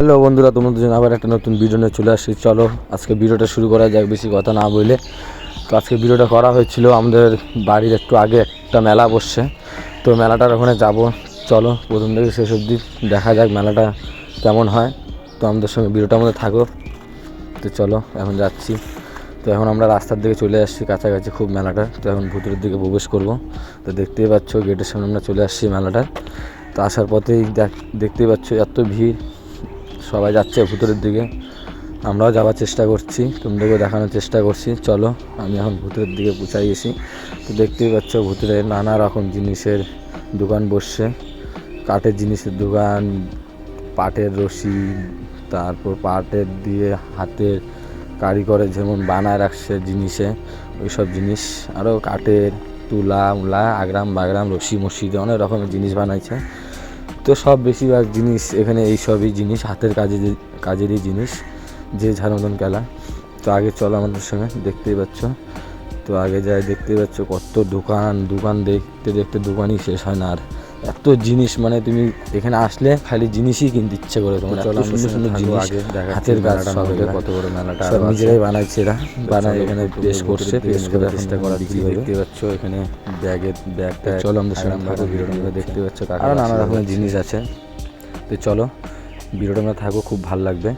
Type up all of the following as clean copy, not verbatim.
Hello বন্ধুরা, তোমাদের জন্য আবার একটা নতুন ভিডিও নিয়ে চলে আসছি। চলো আজকে ভিডিওটা শুরু করা যাক, বেশি কথা না বলে। তো আজকে ভিডিওটা করা হয়েছিল আমাদের বাড়ির একটু আগে একটা মেলা বসছে, তো মেলাটার ওখানে যাব। চলো প্রথম থেকে শেষ অবধি দেখা যাক মেলাটা কেমন হয়। তো আমাদের সঙ্গে ভিডিওটার মধ্যে থাকো। তো চলো এখন যাচ্ছি। তো এখন আমরা রাস্তার দিকে চলে আসছি, কাছাকাছি খুব মেলাটা। তো এখন ভিতরের দিকে প্রবেশ করব। তো দেখতেই পাচ্ছ গেটের সামনে আমরা চলে আসছি মেলাটার। তো আসার পথেই দেখতেই পাচ্ছ এত ভিড়, সবাই যাচ্ছে ভুতুরের দিকে। আমরাও যাওয়ার চেষ্টা করছি, তোমাদেরকেও দেখানোর চেষ্টা করছি। চলো আমি এখন ভুতুরের দিকে পৌঁছাই গেছি। তো দেখতেই পাচ্ছ ভুতুরের নানা রকম জিনিসের দোকান বসছে। কাঠের জিনিসের দোকান, পাটের রশি, তারপর পাটের দিয়ে হাতের কারিগরে যেমন বানায় রাখছে জিনিসে ওই সব জিনিস, আরও কাঠের তুলা মুলা আগ্রাম বাগ্রাম রশি মশিদে অনেক রকমের জিনিস বানাইছে। তো সব বেশিরভাগ জিনিস এখানে এই সবই জিনিস হাতের কাজেরই জিনিস, যে ঝাড় মতন খেলা। তো আগে চলো আমাদের সঙ্গে, দেখতেই পাচ্ছ। তো আগে যাই, দেখতেই পাচ্ছ কত দোকান দেখতে দেখতে দোকানই শেষ হয় না। আর এত জিনিস, মানে তুমি এখানে আসলে খালি জিনিসই কিনতে ইচ্ছে করে তোমার। চলো সুন্দর সুন্দর জিনিস, হাতের কাজ, সব কত বড় মেলাটা, সব নিজেরাই বানাইছে এরা, বানায় এখানে পেশ করছে, পেশ করে চেষ্টা করার দিকে। দেখতে পাচ্ছ এখানে ব্যাগটা। চলো আমাদের সঙ্গে আমরা ভিডিওটা দেখতে পাচ্ছ, আরও নানা রকমের জিনিস আছে। তো চলো ভিডিওটা আমরা থাকবো, খুব ভালো লাগবে।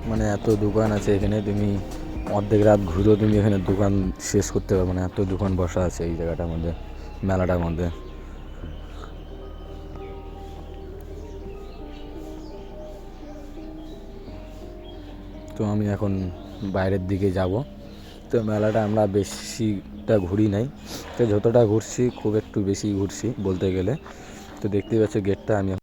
মানে এত দোকান আছে এখানে, তুমি অর্ধেক রাত ঘুরেও তুমি এখানে দোকান শেষ করতে পারবে না, এত দোকান বসা আছে এই জায়গাটার মধ্যে, মেলাটার মধ্যে। তো আমি এখন বাইরের দিকে যাব। তো মেলাটা আমরা বেশিটা ঘুরি নাই, তো যতটা ঘুরছি খুব একটু বেশি ঘুরছি বলতে গেলে। তো দেখতেই পাচ্ছ গেটটা, আমি